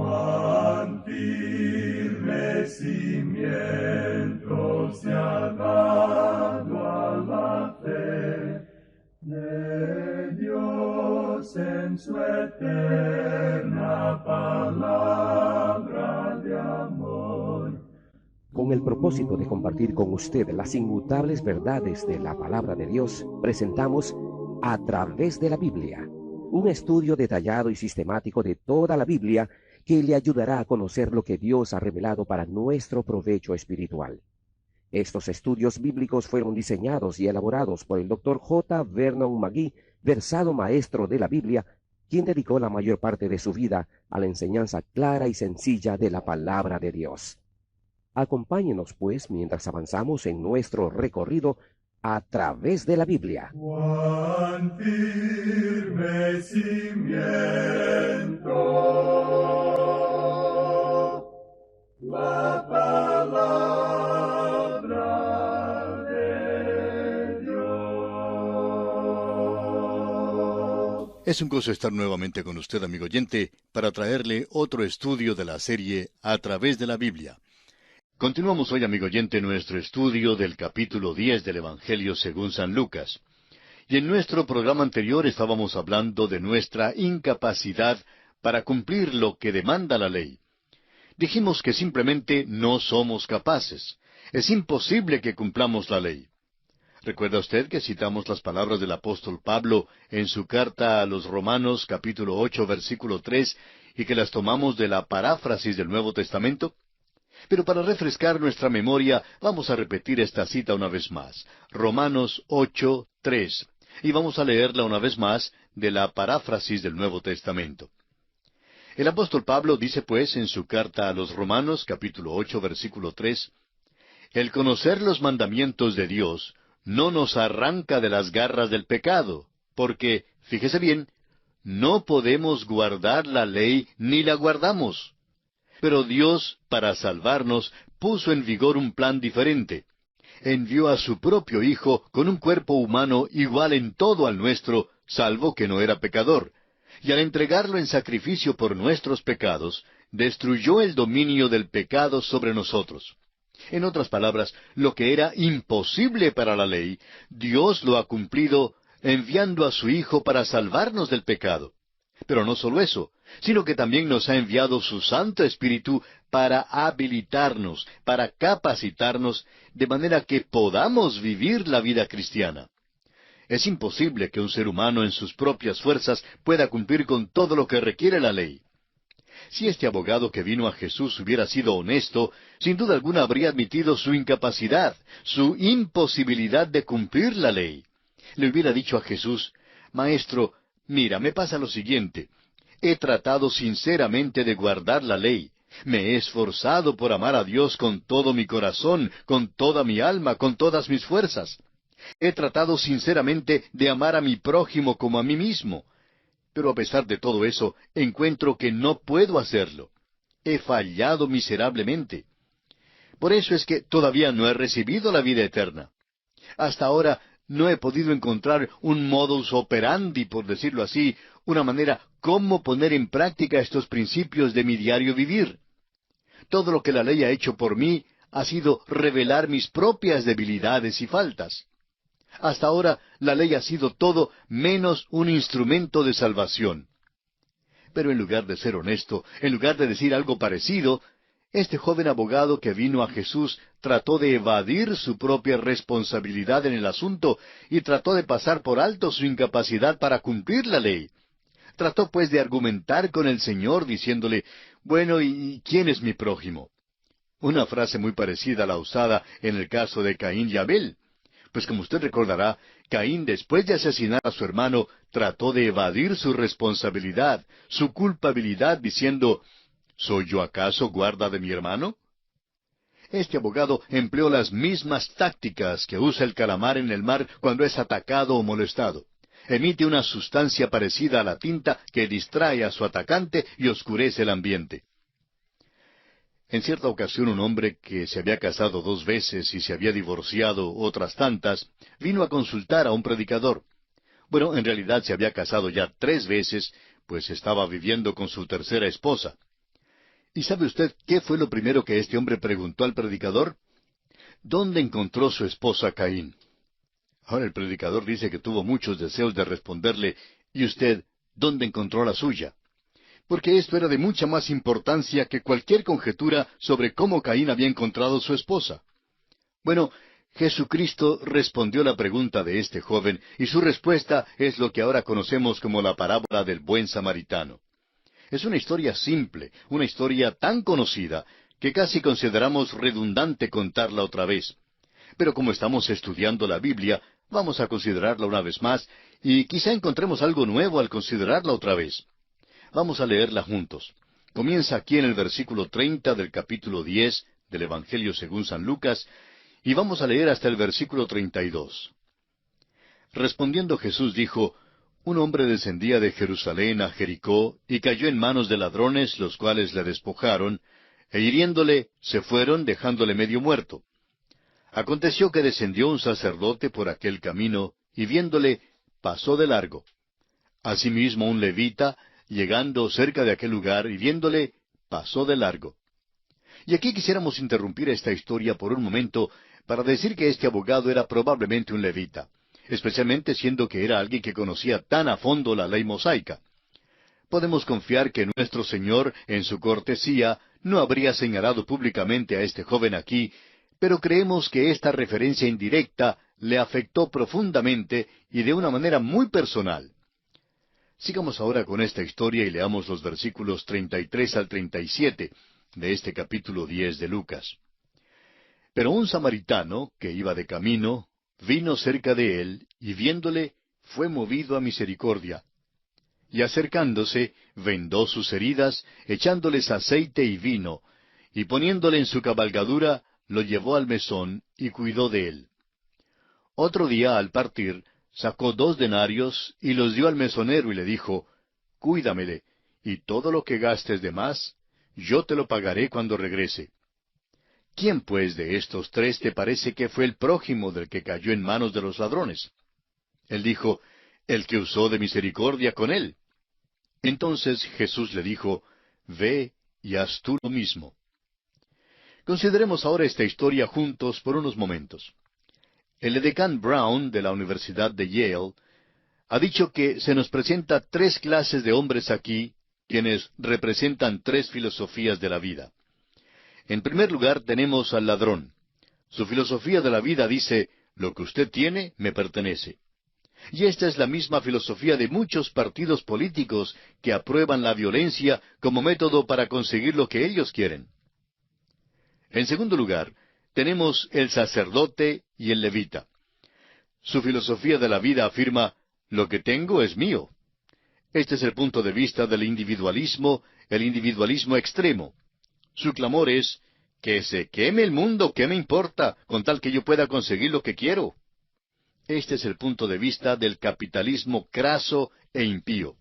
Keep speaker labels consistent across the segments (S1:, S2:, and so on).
S1: Cuán firme cimiento se ha dado a la fe de Dios en su eterna palabra de amor.
S2: Con el propósito de compartir con usted las inmutables verdades de la palabra de Dios, presentamos A Través de la Biblia, un estudio detallado y sistemático de toda la Biblia que le ayudará a conocer lo que Dios ha revelado para nuestro provecho espiritual. Estos estudios bíblicos fueron diseñados y elaborados por el Dr. J. Vernon McGee, versado maestro de la Biblia, quien dedicó la mayor parte de su vida a la enseñanza clara y sencilla de la palabra de Dios. Acompáñenos, pues, mientras avanzamos en nuestro recorrido a través de la Biblia.
S1: Cuán firme cimiento la palabra de Dios.
S3: Es un gozo estar nuevamente con usted, amigo oyente, para traerle otro estudio de la serie A Través de la Biblia. Continuamos hoy, amigo oyente, nuestro estudio del capítulo 10 del Evangelio según San Lucas. Y en nuestro programa anterior estábamos hablando de nuestra incapacidad para cumplir lo que demanda la ley. Dijimos que simplemente no somos capaces. Es imposible que cumplamos la ley. ¿Recuerda usted que citamos las palabras del apóstol Pablo en su carta a los Romanos, capítulo 8, versículo 3, y que las tomamos de la paráfrasis del Nuevo Testamento? Pero para refrescar nuestra memoria, vamos a repetir esta cita una vez más. Romanos 8, 3. Y vamos a leerla una vez más de la paráfrasis del Nuevo Testamento. El apóstol Pablo dice pues en su carta a los Romanos, capítulo 8, versículo 3, «El conocer los mandamientos de Dios no nos arranca de las garras del pecado, porque, fíjese bien, no podemos guardar la ley ni la guardamos». Pero Dios, para salvarnos, puso en vigor un plan diferente. Envió a su propio Hijo con un cuerpo humano igual en todo al nuestro, salvo que no era pecador. Y al entregarlo en sacrificio por nuestros pecados, destruyó el dominio del pecado sobre nosotros. En otras palabras, lo que era imposible para la ley, Dios lo ha cumplido enviando a su Hijo para salvarnos del pecado. Pero no solo eso, sino que también nos ha enviado su Santo Espíritu para habilitarnos, para capacitarnos, de manera que podamos vivir la vida cristiana. Es imposible que un ser humano en sus propias fuerzas pueda cumplir con todo lo que requiere la ley. Si este abogado que vino a Jesús hubiera sido honesto, sin duda alguna habría admitido su incapacidad, su imposibilidad de cumplir la ley. Le hubiera dicho a Jesús, «Maestro, mira, me pasa lo siguiente. He tratado sinceramente de guardar la ley. Me he esforzado por amar a Dios con todo mi corazón, con toda mi alma, con todas mis fuerzas. He tratado sinceramente de amar a mi prójimo como a mí mismo. Pero a pesar de todo eso, encuentro que no puedo hacerlo. He fallado miserablemente. Por eso es que todavía no he recibido la vida eterna. Hasta ahora no he podido encontrar un modus operandi, por decirlo así, una manera cómo poner en práctica estos principios de mi diario vivir. Todo lo que la ley ha hecho por mí ha sido revelar mis propias debilidades y faltas. Hasta ahora la ley ha sido todo menos un instrumento de salvación. Pero en lugar de ser honesto, en lugar de decir algo parecido, este joven abogado que vino a Jesús trató de evadir su propia responsabilidad en el asunto y trató de pasar por alto su incapacidad para cumplir la ley. Trató pues de argumentar con el Señor diciéndole, «Bueno, ¿y quién es mi prójimo?». Una frase muy parecida a la usada en el caso de Caín y Abel. Pues como usted recordará, Caín, después de asesinar a su hermano, trató de evadir su responsabilidad, su culpabilidad, diciendo, «¿Soy yo acaso guarda de mi hermano?». Este abogado empleó las mismas tácticas que usa el calamar en el mar cuando es atacado o molestado. Emite una sustancia parecida a la tinta que distrae a su atacante y oscurece el ambiente. En cierta ocasión un hombre que se había casado 2 veces y se había divorciado otras tantas, vino a consultar a un predicador. Bueno, en realidad se había casado ya 3 veces, pues estaba viviendo con su tercera esposa. ¿Y sabe usted qué fue lo primero que este hombre preguntó al predicador? ¿Dónde encontró su esposa Caín? Ahora el predicador dice que tuvo muchos deseos de responderle, ¿y usted dónde encontró la suya? Porque esto era de mucha más importancia que cualquier conjetura sobre cómo Caín había encontrado su esposa. Bueno, Jesucristo respondió la pregunta de este joven, y su respuesta es lo que ahora conocemos como la parábola del buen samaritano. Es una historia simple, una historia tan conocida, que casi consideramos redundante contarla otra vez. Pero como estamos estudiando la Biblia, vamos a considerarla una vez más, y quizá encontremos algo nuevo al considerarla otra vez. Vamos a leerla juntos. Comienza aquí en el versículo 30 del capítulo 10 del Evangelio según San Lucas, y vamos a leer hasta el versículo 32. Respondiendo Jesús dijo, un hombre descendía de Jerusalén a Jericó, y cayó en manos de ladrones, los cuales le despojaron, e hiriéndole, se fueron, dejándole medio muerto. Aconteció que descendió un sacerdote por aquel camino, y viéndole, pasó de largo. Asimismo un levita, llegando cerca de aquel lugar, y viéndole, pasó de largo. Y aquí quisiéramos interrumpir esta historia por un momento, para decir que este abogado era probablemente un levita, especialmente siendo que era alguien que conocía tan a fondo la ley mosaica. Podemos confiar que nuestro Señor, en su cortesía, no habría señalado públicamente a este joven aquí, pero creemos que esta referencia indirecta le afectó profundamente y de una manera muy personal. Sigamos ahora con esta historia y leamos los versículos 33 al 37 de este capítulo 10 de Lucas. Pero un samaritano, que iba de camino, vino cerca de él, y viéndole, fue movido a misericordia. Y acercándose, vendó sus heridas, echándoles aceite y vino, y poniéndole en su cabalgadura, lo llevó al mesón, y cuidó de él. Otro día, al partir, sacó 2 denarios, y los dio al mesonero, y le dijo, Cuídamele, y todo lo que gastes de más, yo te lo pagaré cuando regrese. ¿Quién pues de estos 3 te parece que fue el prójimo del que cayó en manos de los ladrones? Él dijo, el que usó de misericordia con él. Entonces Jesús le dijo, Ve y haz tú lo mismo. Consideremos ahora esta historia juntos por unos momentos. El edecán Brown de la Universidad de Yale ha dicho que se nos presenta 3 clases de hombres aquí, quienes representan 3 filosofías de la vida. En primer lugar tenemos al ladrón. Su filosofía de la vida dice, lo que usted tiene me pertenece. Y esta es la misma filosofía de muchos partidos políticos que aprueban la violencia como método para conseguir lo que ellos quieren. En segundo lugar, tenemos el sacerdote y el levita. Su filosofía de la vida afirma, lo que tengo es mío. Este es el punto de vista del individualismo, el individualismo extremo. Su clamor es, que se queme el mundo, ¿qué me importa, con tal que yo pueda conseguir lo que quiero? Este es el punto de vista del capitalismo craso e impío.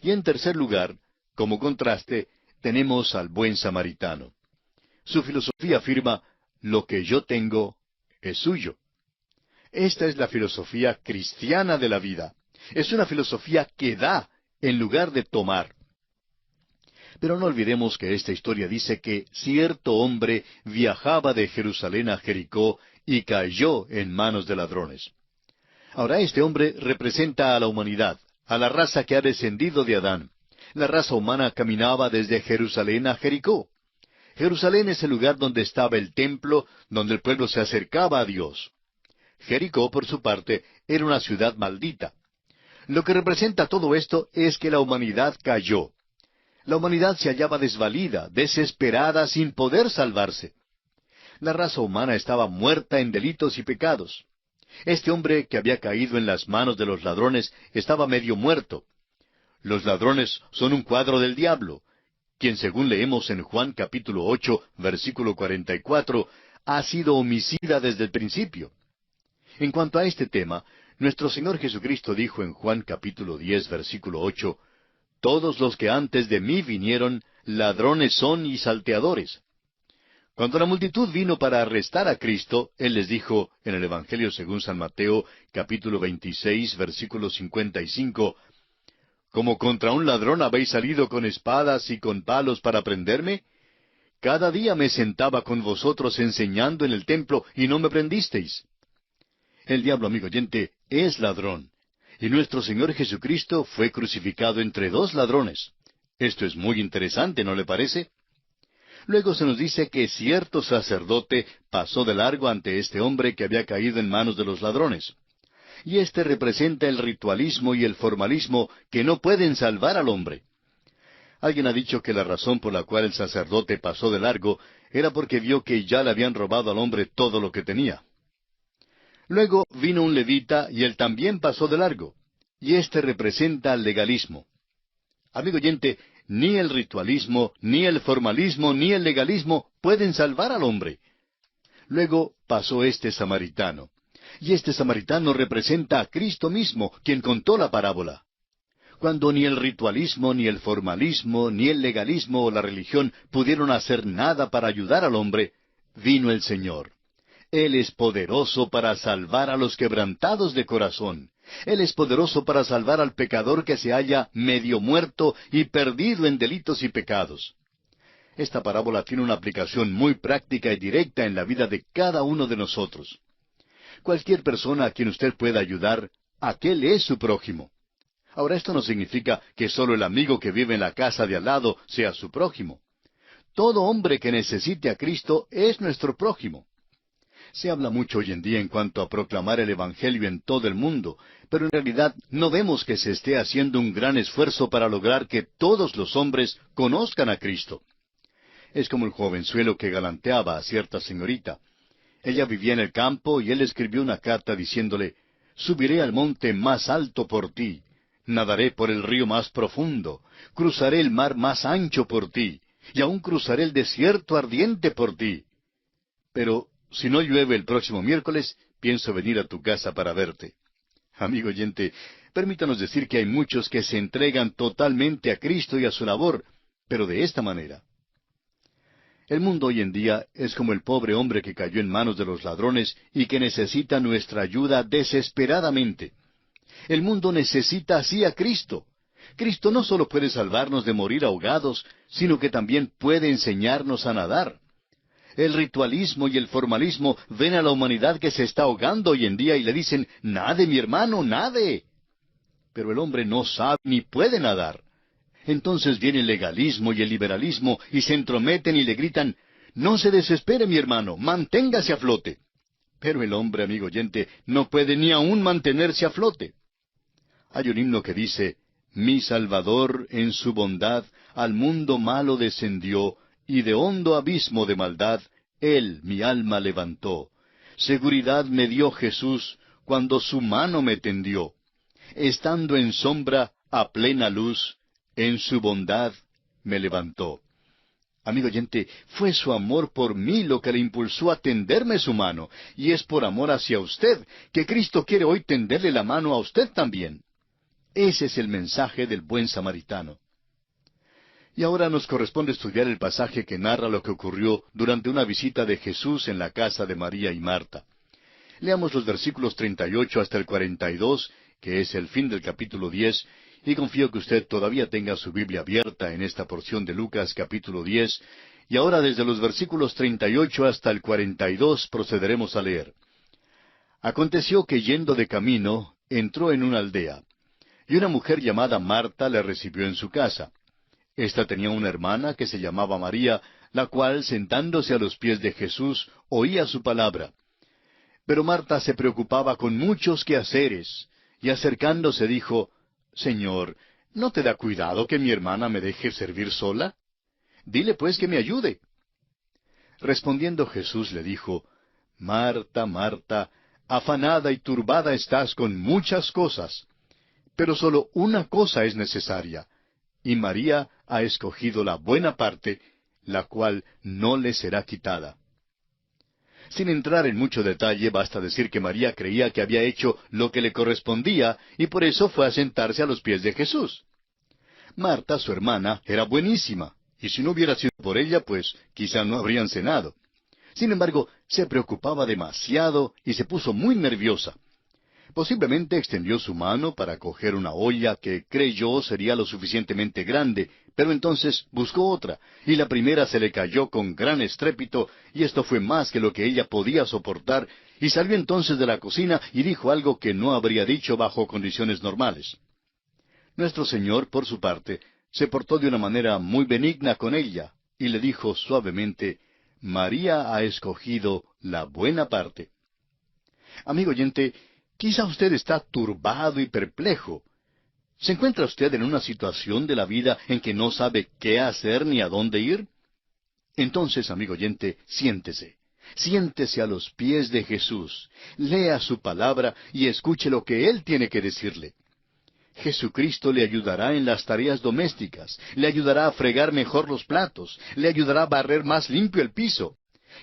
S3: Y en tercer lugar, como contraste, tenemos al buen samaritano. Su filosofía afirma, lo que yo tengo es suyo. Esta es la filosofía cristiana de la vida. Es una filosofía que da en lugar de tomar. Pero no olvidemos que esta historia dice que cierto hombre viajaba de Jerusalén a Jericó y cayó en manos de ladrones. Ahora este hombre representa a la humanidad, a la raza que ha descendido de Adán. La raza humana caminaba desde Jerusalén a Jericó. Jerusalén es el lugar donde estaba el templo, donde el pueblo se acercaba a Dios. Jericó, por su parte, era una ciudad maldita. Lo que representa todo esto es que la humanidad cayó. La humanidad se hallaba desvalida, desesperada, sin poder salvarse. La raza humana estaba muerta en delitos y pecados. Este hombre que había caído en las manos de los ladrones estaba medio muerto. Los ladrones son un cuadro del diablo, quien según leemos en Juan capítulo 8, versículo 44, ha sido homicida desde el principio. En cuanto a este tema, nuestro Señor Jesucristo dijo en Juan capítulo 10, versículo 8, Todos los que antes de mí vinieron, ladrones son y salteadores. Cuando la multitud vino para arrestar a Cristo, Él les dijo, en el Evangelio según San Mateo, capítulo 26, versículo 55, ¿Como contra un ladrón habéis salido con espadas y con palos para prenderme? Cada día me sentaba con vosotros enseñando en el templo y no me prendisteis. El diablo, amigo oyente, es ladrón. Y nuestro Señor Jesucristo fue crucificado entre dos ladrones. Esto es muy interesante, ¿no le parece? Luego se nos dice que cierto sacerdote pasó de largo ante este hombre que había caído en manos de los ladrones. Y este representa el ritualismo y el formalismo que no pueden salvar al hombre. Alguien ha dicho que la razón por la cual el sacerdote pasó de largo era porque vio que ya le habían robado al hombre todo lo que tenía. Luego vino un levita y él también pasó de largo. Y este representa el legalismo. Amigo oyente, ni el ritualismo, ni el formalismo, ni el legalismo pueden salvar al hombre. Luego pasó este samaritano. Y este samaritano representa a Cristo mismo, quien contó la parábola. Cuando ni el ritualismo, ni el formalismo, ni el legalismo o la religión pudieron hacer nada para ayudar al hombre, vino el Señor. Él es poderoso para salvar a los quebrantados de corazón. Él es poderoso para salvar al pecador que se halla medio muerto y perdido en delitos y pecados. Esta parábola tiene una aplicación muy práctica y directa en la vida de cada uno de nosotros. Cualquier persona a quien usted pueda ayudar, aquel es su prójimo. Ahora, esto no significa que solo el amigo que vive en la casa de al lado sea su prójimo. Todo hombre que necesite a Cristo es nuestro prójimo. Se habla mucho hoy en día en cuanto a proclamar el Evangelio en todo el mundo, pero en realidad no vemos que se esté haciendo un gran esfuerzo para lograr que todos los hombres conozcan a Cristo. Es como el jovenzuelo que galanteaba a cierta señorita. Ella vivía en el campo y él escribió una carta diciéndole, «Subiré al monte más alto por ti, nadaré por el río más profundo, cruzaré el mar más ancho por ti, y aún cruzaré el desierto ardiente por ti. Pero si no llueve el próximo miércoles, pienso venir a tu casa para verte». Amigo oyente, permítanos decir que hay muchos que se entregan totalmente a Cristo y a su labor, pero de esta manera. El mundo hoy en día es como el pobre hombre que cayó en manos de los ladrones y que necesita nuestra ayuda desesperadamente. El mundo necesita así a Cristo. Cristo no solo puede salvarnos de morir ahogados, sino que también puede enseñarnos a nadar. El ritualismo y el formalismo ven a la humanidad que se está ahogando hoy en día y le dicen, «Nade, mi hermano, nade». Pero el hombre no sabe ni puede nadar. Entonces viene el legalismo y el liberalismo y se entrometen y le gritan, «No se desespere, mi hermano, manténgase a flote». Pero el hombre, amigo oyente, no puede ni aún mantenerse a flote. Hay un himno que dice, «Mi Salvador en su bondad al mundo malo descendió, y de hondo abismo de maldad, Él mi alma levantó. Seguridad me dio Jesús cuando su mano me tendió. Estando en sombra, a plena luz, en su bondad me levantó». Amigo oyente, fue su amor por mí lo que le impulsó a tenderme su mano, y es por amor hacia usted que Cristo quiere hoy tenderle la mano a usted también. Ese es el mensaje del buen samaritano. Y ahora nos corresponde estudiar el pasaje que narra lo que ocurrió durante una visita de Jesús en la casa de María y Marta. Leamos los versículos 38 hasta el 42, que es el fin del capítulo 10, y confío que usted todavía tenga su Biblia abierta en esta porción de Lucas capítulo 10, y ahora desde los versículos 38 hasta el 42 procederemos a leer. Aconteció que yendo de camino, entró en una aldea, y una mujer llamada Marta le recibió en su casa. Esta tenía una hermana que se llamaba María, la cual, sentándose a los pies de Jesús, oía su palabra. Pero Marta se preocupaba con muchos quehaceres, y acercándose dijo, «Señor, ¿no te da cuidado que mi hermana me deje servir sola? Dile pues que me ayude». Respondiendo Jesús le dijo, «Marta, Marta, afanada y turbada estás con muchas cosas, pero solo una cosa es necesaria, y María ha escogido la buena parte, la cual no le será quitada». Sin entrar en mucho detalle, basta decir que María creía que había hecho lo que le correspondía y por eso fue a sentarse a los pies de Jesús. Marta, su hermana, era buenísima, y si no hubiera sido por ella, pues quizá no habrían cenado. Sin embargo, se preocupaba demasiado y se puso muy nerviosa. Posiblemente extendió su mano para coger una olla que creyó sería lo suficientemente grande, pero entonces buscó otra, y la primera se le cayó con gran estrépito, y esto fue más que lo que ella podía soportar, y salió entonces de la cocina y dijo algo que no habría dicho bajo condiciones normales. Nuestro Señor, por su parte, se portó de una manera muy benigna con ella, y le dijo suavemente, María ha escogido la buena parte. Amigo oyente, quizá usted está turbado y perplejo. ¿Se encuentra usted en una situación de la vida en que no sabe qué hacer ni a dónde ir? Entonces, amigo oyente, siéntese. Siéntese a los pies de Jesús. Lea su palabra y escuche lo que Él tiene que decirle. Jesucristo le ayudará en las tareas domésticas, le ayudará a fregar mejor los platos, le ayudará a barrer más limpio el piso.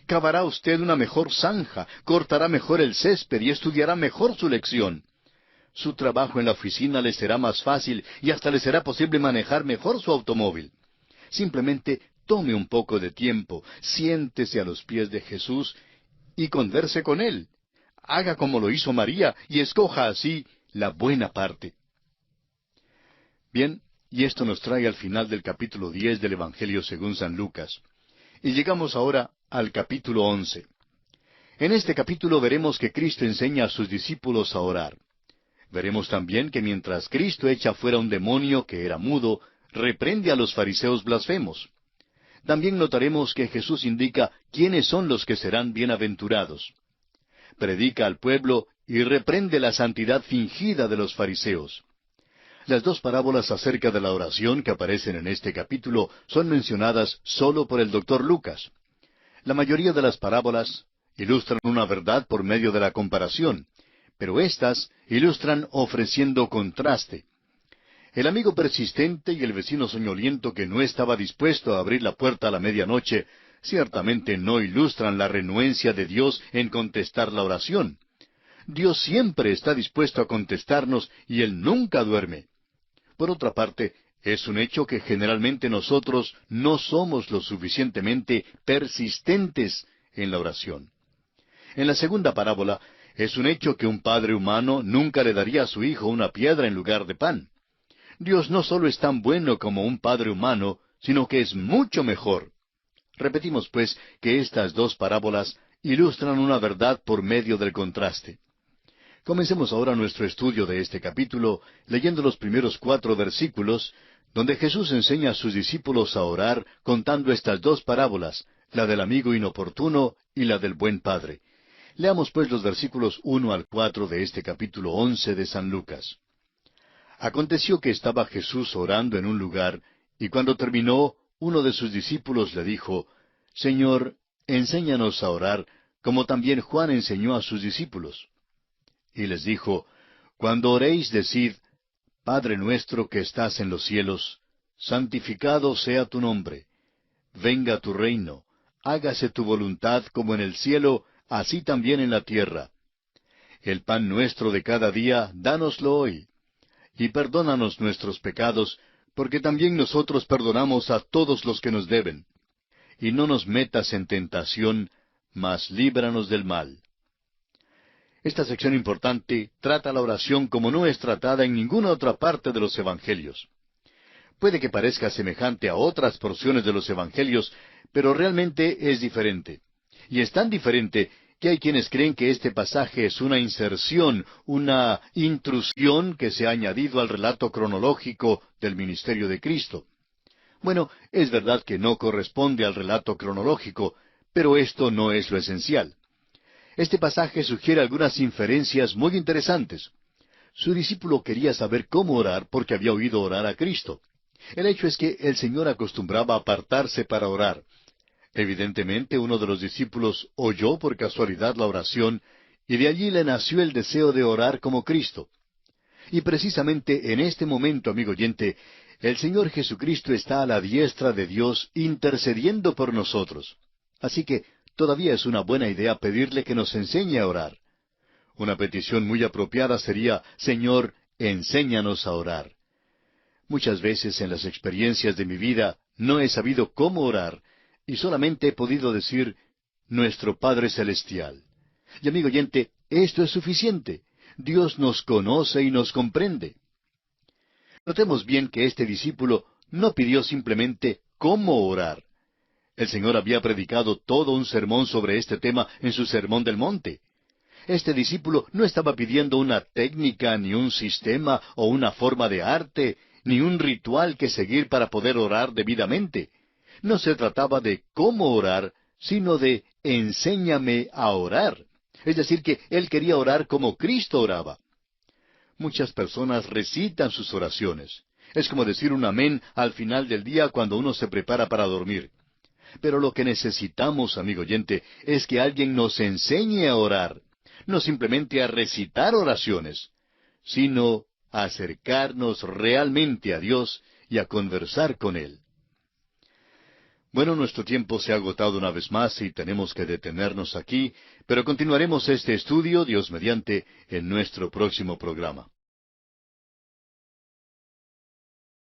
S3: Cavará usted una mejor zanja, cortará mejor el césped y estudiará mejor su lección. Su trabajo en la oficina le será más fácil y hasta le será posible manejar mejor su automóvil. Simplemente tome un poco de tiempo, siéntese a los pies de Jesús y converse con Él. Haga como lo hizo María y escoja así la buena parte. Bien, y esto nos trae al final del capítulo 10 del Evangelio según San Lucas. Y llegamos ahora al capítulo 11. En este capítulo veremos que Cristo enseña a sus discípulos a orar. Veremos también que mientras Cristo echa fuera un demonio que era mudo, reprende a los fariseos blasfemos. También notaremos que Jesús indica quiénes son los que serán bienaventurados. Predica al pueblo y reprende la santidad fingida de los fariseos. Las dos parábolas acerca de la oración que aparecen en este capítulo son mencionadas solo por el Dr. Lucas. La mayoría de las parábolas ilustran una verdad por medio de la comparación, pero éstas ilustran ofreciendo contraste. El amigo persistente y el vecino soñoliento que no estaba dispuesto a abrir la puerta a la medianoche ciertamente no ilustran la renuencia de Dios en contestar la oración. Dios siempre está dispuesto a contestarnos y Él nunca duerme. Por otra parte, es un hecho que generalmente nosotros no somos lo suficientemente persistentes en la oración. En la segunda parábola, es un hecho que un padre humano nunca le daría a su hijo una piedra en lugar de pan. Dios no solo es tan bueno como un padre humano, sino que es mucho mejor. Repetimos, pues, que estas dos parábolas ilustran una verdad por medio del contraste. Comencemos ahora nuestro estudio de este capítulo, leyendo los primeros 4 versículos, donde Jesús enseña a sus discípulos a orar contando estas dos parábolas, la del amigo inoportuno y la del buen padre. Leamos pues los versículos 1 al 4 de este capítulo 11 de San Lucas. Aconteció que estaba Jesús orando en un lugar, y cuando terminó, uno de sus discípulos le dijo, Señor, enséñanos a orar, como también Juan enseñó a sus discípulos. Y les dijo, Cuando oréis, decid, Padre nuestro que estás en los cielos, santificado sea tu nombre. Venga tu reino, hágase tu voluntad como en el cielo, así también en la tierra. El pan nuestro de cada día, dánoslo hoy. Y perdónanos nuestros pecados, porque también nosotros perdonamos a todos los que nos deben. Y no nos metas en tentación, mas líbranos del mal. Esta sección importante trata la oración como no es tratada en ninguna otra parte de los Evangelios. Puede que parezca semejante a otras porciones de los Evangelios, pero realmente es diferente. Y es tan diferente que hay quienes creen que este pasaje es una inserción, una intrusión que se ha añadido al relato cronológico del ministerio de Cristo. Bueno, es verdad que no corresponde al relato cronológico, pero esto no es lo esencial. Este pasaje sugiere algunas inferencias muy interesantes. Su discípulo quería saber cómo orar porque había oído orar a Cristo. El hecho es que el Señor acostumbraba a apartarse para orar. Evidentemente, uno de los discípulos oyó por casualidad la oración, y de allí le nació el deseo de orar como Cristo. Y precisamente en este momento, amigo oyente, el Señor Jesucristo está a la diestra de Dios intercediendo por nosotros. Así que todavía es una buena idea pedirle que nos enseñe a orar. Una petición muy apropiada sería, Señor, enséñanos a orar. Muchas veces en las experiencias de mi vida no he sabido cómo orar, y solamente he podido decir, Nuestro Padre Celestial. Y amigo oyente, esto es suficiente. Dios nos conoce y nos comprende. Notemos bien que este discípulo no pidió simplemente cómo orar. El Señor había predicado todo un sermón sobre este tema en su Sermón del Monte. Este discípulo no estaba pidiendo una técnica, ni un sistema, o una forma de arte, ni un ritual que seguir para poder orar debidamente. No se trataba de cómo orar, sino de enséñame a orar. Es decir, que él quería orar como Cristo oraba. Muchas personas recitan sus oraciones. Es como decir un amén al final del día cuando uno se prepara para dormir. Pero lo que necesitamos, amigo oyente, es que alguien nos enseñe a orar, no simplemente a recitar oraciones, sino a acercarnos realmente a Dios y a conversar con Él. Bueno, nuestro tiempo se ha agotado una vez más y tenemos que detenernos aquí, pero continuaremos este estudio, Dios mediante, en nuestro próximo programa.